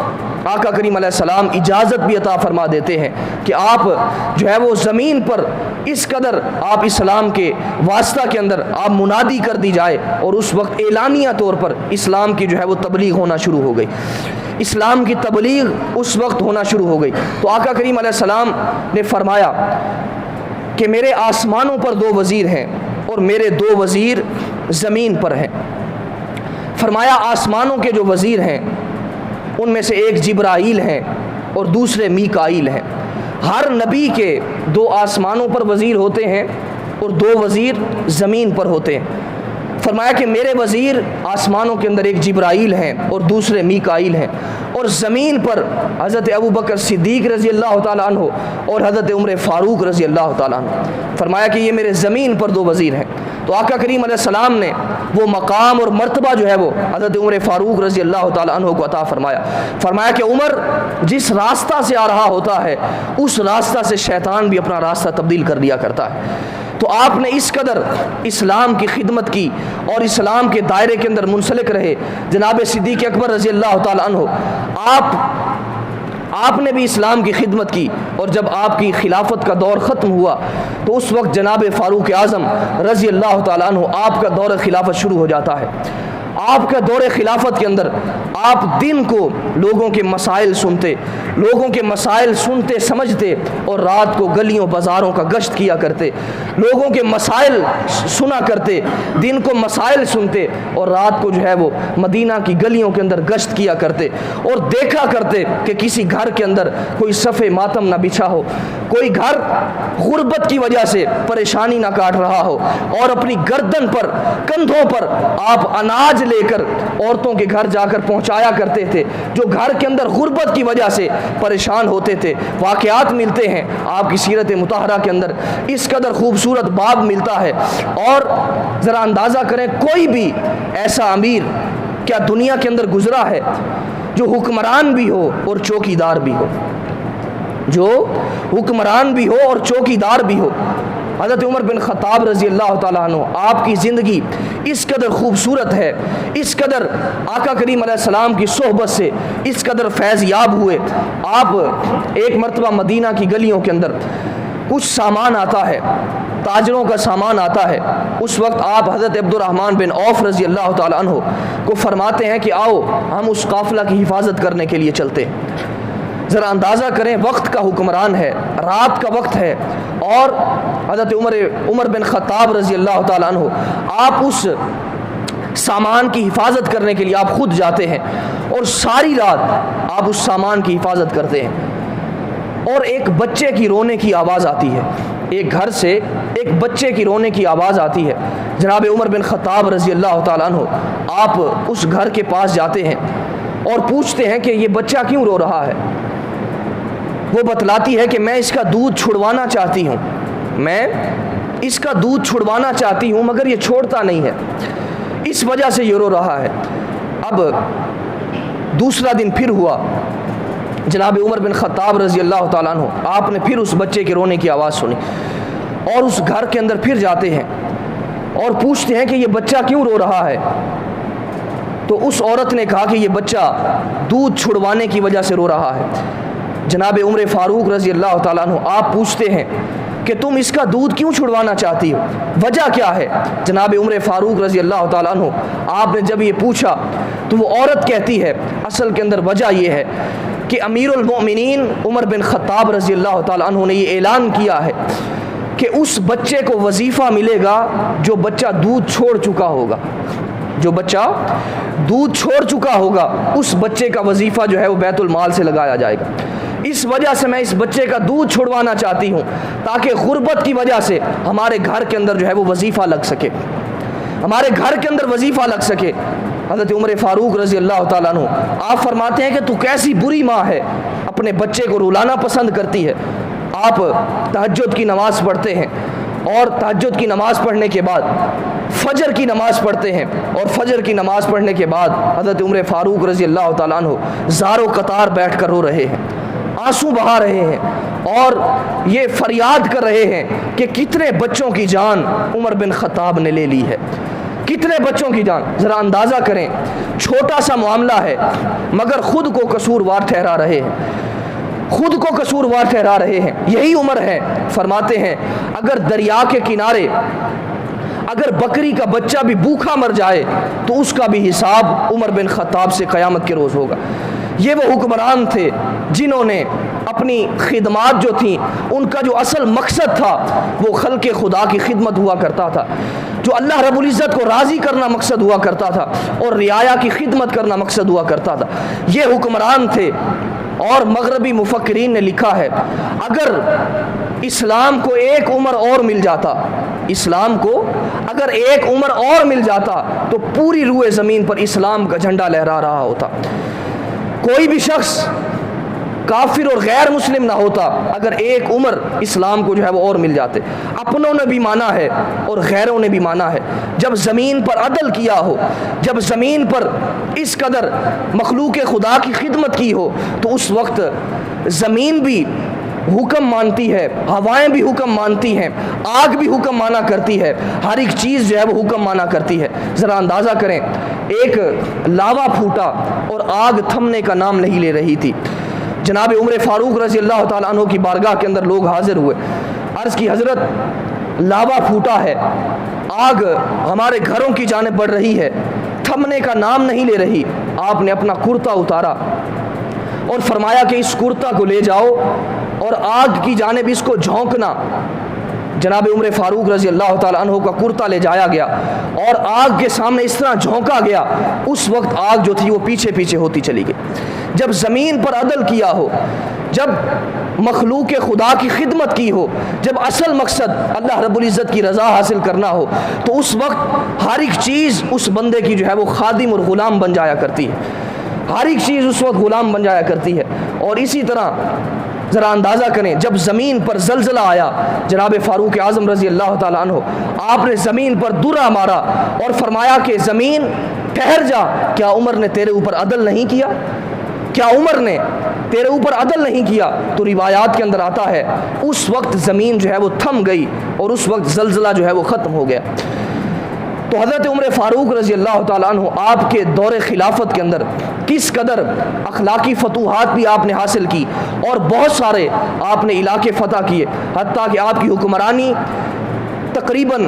آقا کریم علیہ السلام اجازت بھی عطا فرما دیتے ہیں کہ آپ جو ہے وہ زمین پر اس قدر آپ اسلام کے واسطہ کے اندر آپ منادی کر دی جائے، اور اس وقت اعلانیہ طور پر اسلام کی جو ہے وہ تبلیغ ہونا شروع ہو گئی، اسلام کی تبلیغ اس وقت ہونا شروع ہو گئی۔ تو آقا کریم علیہ السلام نے فرمایا کہ میرے آسمانوں پر 2 وزیر ہیں اور میرے 2 وزیر زمین پر ہیں۔ فرمایا آسمانوں کے جو وزیر ہیں ان میں سے ایک جبرائیل ہیں اور دوسرے میکائیل ہیں۔ ہر نبی کے 2 آسمانوں پر وزیر ہوتے ہیں اور 2 وزیر زمین پر ہوتے ہیں۔ فرمایا کہ میرے وزیر آسمانوں کے اندر ایک جبرائیل ہیں اور دوسرے میکائیل ہیں، اور زمین پر حضرت ابو بکر صدیق رضی اللہ تعالیٰ عنہ اور حضرت عمر فاروق رضی اللہ تعالیٰ عنہ۔ فرمایا کہ یہ میرے زمین پر 2 وزیر ہیں۔ تو آقا کریم علیہ السلام نے وہ مقام اور مرتبہ جو ہے وہ حضرت عمر فاروق رضی اللہ تعالیٰ عنہ کو عطا فرمایا۔ فرمایا کہ عمر جس راستہ سے آ رہا ہوتا ہے اس راستہ سے شیطان بھی اپنا راستہ تبدیل کر لیا کرتا ہے۔ تو آپ نے اس قدر اسلام کی خدمت کی اور اسلام کے دائرے کے اندر منسلک رہے۔ جناب صدیق اکبر رضی اللہ تعالیٰ عنہ آپ نے بھی اسلام کی خدمت کی، اور جب آپ کی خلافت کا دور ختم ہوا تو اس وقت جناب فاروق اعظم رضی اللہ تعالیٰ عنہ آپ کا دور خلافت شروع ہو جاتا ہے۔ آپ کا دور خلافت کے اندر آپ دن کو لوگوں کے مسائل سنتے، لوگوں کے مسائل سنتے سمجھتے، اور رات کو گلیوں بازاروں کا گشت کیا کرتے، لوگوں کے مسائل سنا کرتے، دن کو مسائل سنتے اور رات کو جو ہے وہ مدینہ کی گلیوں کے اندر گشت کیا کرتے، اور دیکھا کرتے کہ کسی گھر کے اندر کوئی صف ماتم نہ بچھا ہو، کوئی گھر غربت کی وجہ سے پریشانی نہ کاٹ رہا ہو، اور اپنی گردن پر کندھوں پر آپ اناج لے کر عورتوں کے گھر جا کر پہنچایا کرتے تھے جو گھر کے اندر غربت کی وجہ سے پریشان ہوتے تھے۔ واقعات ملتے ہیں آپ کی سیرت مطہرہ کے اندر، اس قدر خوبصورت باب ملتا ہے، اور ذرا اندازہ کریں کوئی بھی ایسا امیر کیا دنیا کے اندر گزرا ہے جو حکمران بھی ہو اور چوکیدار بھی ہو، جو حکمران بھی ہو اور چوکیدار بھی ہو۔ حضرت عمر بن خطاب رضی اللہ تعالیٰ عنہ آپ کی زندگی اس قدر خوبصورت ہے، اس قدر آقا کریم علیہ السلام کی صحبت سے اس قدر فیض یاب ہوئے۔ آپ ایک مرتبہ مدینہ کی گلیوں کے اندر کچھ سامان آتا ہے، تاجروں کا سامان آتا ہے، اس وقت آپ حضرت عبد الرحمن بن عوف رضی اللہ تعالیٰ عنہ کو فرماتے ہیں کہ آؤ ہم اس قافلہ کی حفاظت کرنے کے لیے چلتے ہیں۔ ذرا اندازہ کریں وقت کا حکمران ہے، رات کا وقت ہے، اور حضرت عمر بن خطاب رضی اللہ تعالیٰ عنہ آپ اس سامان کی حفاظت کرنے کے لیے آپ خود جاتے ہیں، اور ساری رات آپ اس سامان کی حفاظت کرتے ہیں، اور ایک بچے کی رونے کی آواز آتی ہے، ایک گھر سے ایک بچے کی رونے کی آواز آتی ہے۔ جناب عمر بن خطاب رضی اللہ تعالیٰ عنہ آپ اس گھر کے پاس جاتے ہیں اور پوچھتے ہیں کہ یہ بچہ کیوں رو رہا ہے؟ وہ بتلاتی ہے کہ میں اس کا دودھ چھڑوانا چاہتی ہوں، میں اس کا دودھ چھڑوانا چاہتی ہوں مگر یہ چھوڑتا نہیں ہے، اس وجہ سے یہ رو رہا ہے۔ اب دوسرا دن پھر ہوا، جناب عمر بن خطاب رضی اللہ تعالیٰ عنہ آپ نے پھر اس بچے کے رونے کی آواز سنی، اور اس گھر کے اندر پھر جاتے ہیں اور پوچھتے ہیں کہ یہ بچہ کیوں رو رہا ہے؟ تو اس عورت نے کہا کہ یہ بچہ دودھ چھڑوانے کی وجہ سے رو رہا ہے۔ جناب عمر فاروق رضی اللہ تعالیٰ عنہ آپ پوچھتے ہیں کہ تم اس کا دودھ کیوں چھڑوانا چاہتی ہو، وجہ کیا ہے؟ جناب عمر فاروق رضی اللہ تعالیٰ عنہ آپ نے جب یہ پوچھا تو وہ عورت کہتی ہے اصل کے اندر وجہ یہ ہے کہ امیر المؤمنین عمر بن خطاب رضی اللہ تعالیٰ عنہ نے یہ اعلان کیا ہے کہ اس بچے کو وظیفہ ملے گا جو بچہ دودھ چھوڑ چکا ہوگا، جو بچہ دودھ چھوڑ چکا ہوگا اس بچے کا وظیفہ جو ہے وہ بیت المال سے لگایا جائے گا۔ اس وجہ سے میں اس بچے کا دودھ چھڑوانا چاہتی ہوں تاکہ غربت کی وجہ سے ہمارے گھر کے اندر جو ہے وہ وظیفہ لگ سکے، ہمارے گھر کے اندر وظیفہ لگ سکے۔ حضرت عمر فاروق رضی اللہ تعالیٰ عنہ آپ فرماتے ہیں کہ تو کیسی بری ماں ہے، اپنے بچے کو رلانا پسند کرتی ہے۔ آپ تہجد کی نماز پڑھتے ہیں اور تہجد کی نماز پڑھنے کے بعد فجر کی نماز پڑھتے ہیں، اور فجر کی نماز پڑھنے کے بعد حضرت عمر فاروق رضی اللہ تعالیٰ عنہ زار و قطار بیٹھ کر رو رہے ہیں، آنسو بہا رہے ہیں، اور یہ فریاد کر رہے ہیں کہ کتنے بچوں کی جان عمر بن خطاب نے لے لی ہے، کتنے بچوں کی جان۔ ذرا اندازہ کریں، چھوٹا سا معاملہ ہے مگر خود کو قصوروار ٹھہرا رہے ہیں، خود کو قصوروار ٹھہرا رہے ہیں۔ یہی عمر ہے، فرماتے ہیں اگر دریا کے کنارے اگر بکری کا بچہ بھی بھوکا مر جائے تو اس کا بھی حساب عمر بن خطاب سے قیامت کے روز ہوگا۔ یہ وہ حکمران تھے جنہوں نے اپنی خدمات جو تھیں ان کا جو اصل مقصد تھا وہ خلق خدا کی خدمت ہوا کرتا تھا، جو اللہ رب العزت کو راضی کرنا مقصد ہوا کرتا تھا اور رعایا کی خدمت کرنا مقصد ہوا کرتا تھا۔ یہ حکمران تھے، اور مغربی مفکرین نے لکھا ہے اگر اسلام کو ایک عمر اور مل جاتا، اسلام کو اگر ایک عمر اور مل جاتا تو پوری روئے زمین پر اسلام کا جھنڈا لہرا رہا ہوتا، کوئی بھی شخص کافر اور غیر مسلم نہ ہوتا اگر ایک عمر اسلام کو جو ہے وہ اور مل جاتے۔ اپنوں نے بھی مانا ہے اور غیروں نے بھی مانا ہے، جب زمین پر عدل کیا ہو، جب زمین پر اس قدر مخلوق خدا کی خدمت کی ہو تو اس وقت زمین بھی حکم مانتی ہے، ہوائیں بھی حکم مانتی ہیں، آگ بھی حکم مانا کرتی ہے، ہر ایک چیز جو ہے وہ حکم مانا کرتی ہے۔ ذرا اندازہ کریں، ایک لاوا پھوٹا اور آگ تھمنے کا نام نہیں لے رہی تھی۔ جناب عمر فاروق رضی اللہ تعالیٰ عنہ کی بارگاہ کے اندر لوگ حاضر ہوئے، عرض کی حضرت لاوا پھوٹا ہے، آگ ہمارے گھروں کی جانب بڑھ رہی ہے، تھمنے کا نام نہیں لے رہی۔ آپ نے اپنا کرتا اتارا اور فرمایا کہ اس کرتا کو لے جاؤ اور آگ کی جانب اس کو جھونکنا۔ جناب عمر فاروق رضی اللہ تعالیٰ عنہ کا کرتا لے جایا گیا اور آگ کے سامنے اس طرح جھونکا گیا، اس وقت آگ جو تھی وہ پیچھے پیچھے ہوتی چلی گئی۔ جب زمین پر عدل کیا ہو، جب مخلوق خدا کی خدمت کی ہو، جب اصل مقصد اللہ رب العزت کی رضا حاصل کرنا ہو تو اس وقت ہر ایک چیز اس بندے کی جو ہے وہ خادم اور غلام بن جایا کرتی ہے، ہر ایک چیز اس وقت غلام بن جایا کرتی ہے۔ اور اسی طرح ذرا اندازہ کریں، جب زمین پر زلزلہ آیا، جناب فاروق اعظم رضی اللہ تعالیٰ عنہ آپ نے زمین پر درہ مارا اور فرمایا کہ زمین ٹھہر جا، کیا عمر نے تیرے اوپر عدل نہیں کیا؟ کیا عمر نے تیرے اوپر عدل نہیں کیا؟ تو روایات کے اندر آتا ہے اس وقت زمین جو ہے وہ تھم گئی اور اس وقت زلزلہ جو ہے وہ ختم ہو گیا۔ تو حضرت عمر فاروق رضی اللہ تعالیٰ عنہ آپ کے دور خلافت کے اندر کس قدر اخلاقی فتوحات بھی آپ نے حاصل کی اور بہت سارے آپ نے علاقے فتح کیے، حتیٰ کہ آپ کی حکمرانی تقریباً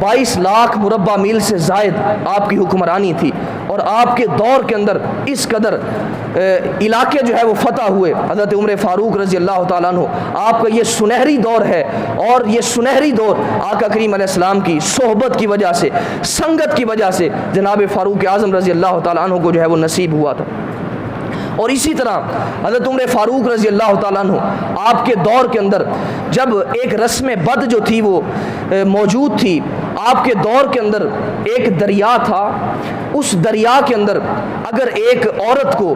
22 لاکھ مربع میل سے زائد آپ کی حکمرانی تھی، اور آپ کے دور کے اندر اس قدر علاقے جو ہے وہ فتح ہوئے۔ حضرت عمر فاروق رضی اللہ تعالیٰ عنہ آپ کا یہ سنہری دور ہے، اور یہ سنہری دور آقا کریم علیہ السلام کی صحبت کی وجہ سے، سنگت کی وجہ سے جناب فاروق اعظم رضی اللہ تعالیٰ عنہ کو جو ہے وہ نصیب ہوا تھا۔ اور اسی طرح حضرت عمر فاروق رضی اللہ تعالیٰ عنہ آپ کے دور کے اندر جب ایک رسم بد جو تھی وہ موجود تھی، آپ کے دور کے اندر ایک دریا تھا، اس دریا کے اندر اگر ایک عورت کو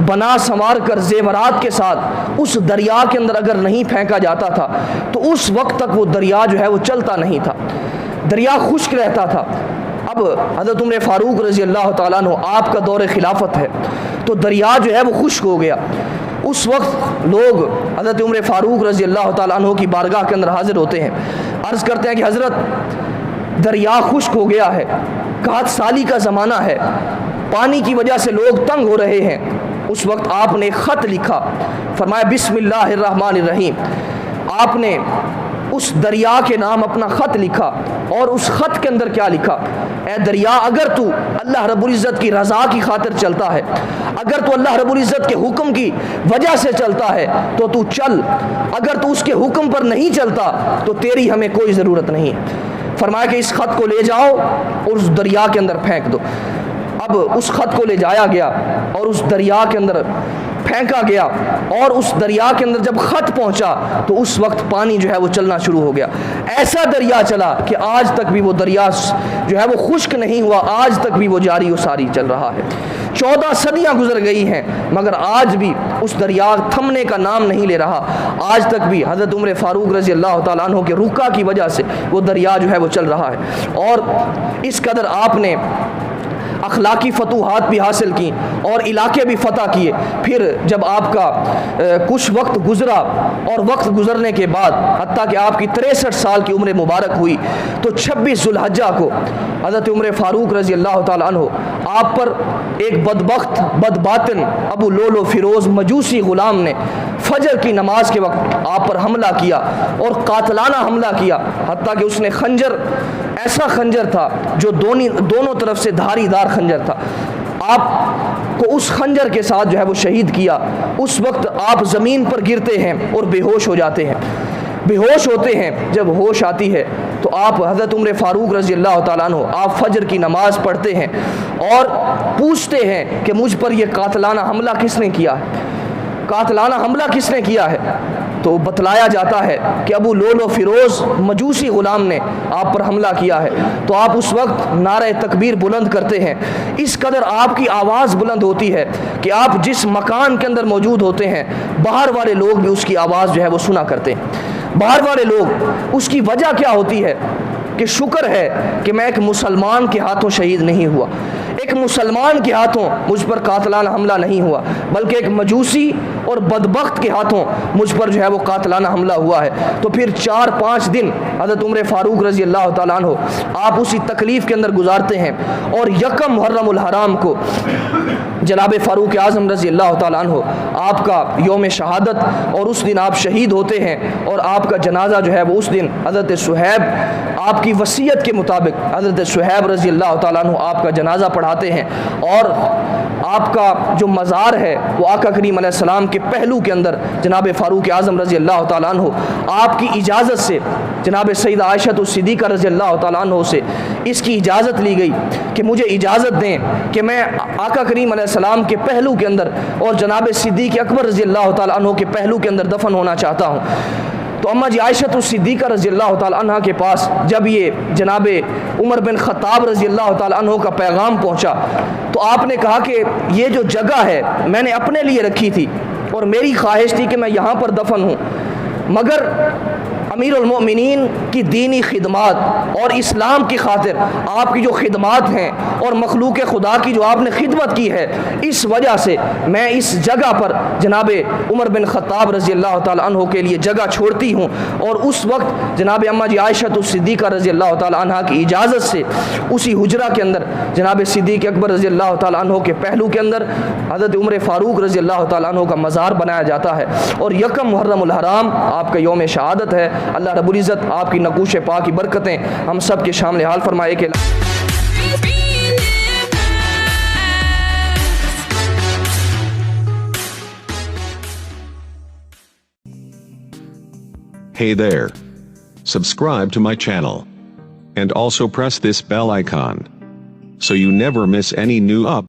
بنا سنوار کر زیورات کے ساتھ اس دریا کے اندر اگر نہیں پھینکا جاتا تھا تو اس وقت تک وہ دریا جو ہے وہ چلتا نہیں تھا، دریا خشک رہتا تھا۔ اب حضرت عمر فاروق رضی اللہ تعالیٰ عنہ آپ کا دور خلافت ہے تو دریا جو ہے وہ خشک ہو گیا۔ اس وقت لوگ حضرت عمر فاروق رضی اللہ تعالیٰ عنہ کی بارگاہ کے اندر حاضر ہوتے ہیں، عرض کرتے ہیں کہ حضرت دریا خشک ہو گیا ہے، قحط سالی کا زمانہ ہے، پانی کی وجہ سے لوگ تنگ ہو رہے ہیں۔ اس وقت آپ نے ایک خط لکھا، فرمایا بسم اللہ الرحمن الرحیم۔ آپ نے اس دریا کے نام اپنا خط لکھا، اور اس خط کے اندر کیا لکھا؟ اے دریا، اگر تو اللہ رب العزت کی رضا کی خاطر چلتا ہے، اگر تو اللہ رب العزت کے حکم کی وجہ سے چلتا ہے تو تو چل، اگر تو اس کے حکم پر نہیں چلتا تو تیری ہمیں کوئی ضرورت نہیں ہے۔ فرمایا کہ اس خط کو لے جاؤ اور اس دریا کے اندر پھینک دو۔ اب اس خط کو لے جایا گیا اور اس دریا کے اندر پھینکا گیا، اور اس دریا کے اندر جب خط پہنچا تو اس وقت پانی جو ہے وہ چلنا شروع ہو گیا۔ ایسا دریا چلا کہ آج تک بھی وہ دریا جو ہے وہ خشک نہیں ہوا، آج تک بھی وہ جاری و ساری چل رہا ہے۔ 14 صدیاں گزر گئی ہیں مگر آج بھی اس دریا تھمنے کا نام نہیں لے رہا. آج تک بھی حضرت عمر فاروق رضی اللہ تعالیٰ عنہ کے رکا کی وجہ سے وہ دریا جو ہے وہ چل رہا ہے. اور اس قدر آپ نے اخلاقی فتوحات بھی حاصل کی اور علاقے بھی فتح کیے. پھر جب آپ کا کچھ وقت گزرا اور وقت گزرنے کے بعد حتیٰ کہ آپ کی 63 سال کی عمر مبارک ہوئی تو 26 ذوالحجہ کو حضرت عمر فاروق رضی اللہ تعالیٰ عنہ آپ پر ایک بدبخت بدباطن ابو لولو فیروز مجوسی غلام نے فجر کی نماز کے وقت آپ پر حملہ کیا اور قاتلانہ حملہ کیا. حتیٰ کہ اس نے خنجر، ایسا خنجر تھا جو دونوں طرف سے دھاری دار خنجر تھا، آپ کو اس خنجر کے ساتھ جو ہے وہ شہید کیا. اس وقت آپ زمین پر گرتے ہیں اور بے ہوش ہو جاتے ہیں. بے ہوش ہوتے ہیں، جب ہوش آتی ہے تو آپ حضرت عمر فاروق رضی اللہ تعالیٰ عنہ آپ فجر کی نماز پڑھتے ہیں اور پوچھتے ہیں کہ مجھ پر یہ قاتلانہ حملہ کس نے کیا ہے، قاتلانہ حملہ کس نے کیا ہے. تو بتلایا جاتا ہے کہ ابو لولو فیروز مجوسی غلام نے آپ پر حملہ کیا ہے. تو آپ اس وقت نعرہ تکبیر بلند کرتے ہیں. اس قدر آپ کی آواز بلند ہوتی ہے کہ آپ جس مکان کے اندر موجود ہوتے ہیں باہر والے لوگ بھی اس کی آواز جو ہے وہ سنا کرتے ہیں. باہر والے لوگ، اس کی وجہ کیا ہوتی ہے کہ شکر ہے کہ میں ایک مسلمان کے ہاتھوں شہید نہیں ہوا، ایک مسلمان کے ہاتھوں مجھ پر قاتلانہ حملہ نہیں ہوا، بلکہ ایک مجوسی اور بدبخت کے ہاتھوں مجھ پر جو ہے وہ قاتلانہ حملہ ہوا ہے. تو پھر 4-5 دن حضرت عمر فاروق رضی اللہ تعالیٰ عنہ آپ اسی تکلیف کے اندر گزارتے ہیں. اور یکم محرم الحرام کو جناب فاروق اعظم رضی اللہ تعالیٰ عنہ آپ کا یوم شہادت، اور اس دن آپ شہید ہوتے ہیں. اور آپ کا جنازہ جو ہے وہ اس دن حضرت صہیب، آپ کی وصیت کے مطابق حضرت صہیب رضی اللہ تعالیٰ عنہ آپ کا جنازہ پڑھاتے ہیں. اور آپ کا جو مزار ہے وہ آقا کریم علیہ السلام کے پہلو کے اندر جناب فاروق اعظم رضی اللہ تعالیٰ عنہ آپ کی اجازت سے جناب سیدہ عائشہ الصدیقہ رضی اللہ تعالیٰ عنہ سے اس کی اجازت لی گئی کہ مجھے اجازت دیں کہ میں آقا کریم علیہ السلام کے پہلو کے اندر اور جناب صدیق اکبر رضی اللہ تعالیٰ عنہ کے پہلو کے اندر دفن ہونا چاہتا ہوں. تو اماں جی عائشہ الصدیقہ رضی اللہ تعالیٰ عنہ کے پاس جب یہ جناب عمر بن خطاب رضی اللہ تعالیٰ عنہ کا پیغام پہنچا تو آپ نے کہا کہ یہ جو جگہ ہے میں نے اپنے لیے رکھی تھی اور میری خواہش تھی کہ میں یہاں پر دفن ہوں، مگر امیر المؤمنین کی دینی خدمات اور اسلام کی خاطر آپ کی جو خدمات ہیں اور مخلوق خدا کی جو آپ نے خدمت کی ہے، اس وجہ سے میں اس جگہ پر جناب عمر بن خطاب رضی اللہ تعالیٰ عنہ کے لیے جگہ چھوڑتی ہوں. اور اس وقت جناب اماں جی عائشہ الصدیقہ رضی اللہ تعالیٰ عنہ کی اجازت سے اسی حجرہ کے اندر جناب صدیق اکبر رضی اللہ تعالیٰ عنہ کے پہلو کے اندر حضرت عمر فاروق رضی اللہ تعالیٰ عنہ کا مزار بنایا جاتا ہے. اور یکم محرم الحرام آپ کا یوم شہادت ہے. اللہ رب العزت آپ کی نقوش پاک کی برکتیں ہم سب کے شامل حال فرمائے کہ
Hey there. Subscribe to my channel. And also press this bell icon so you never miss any new updates.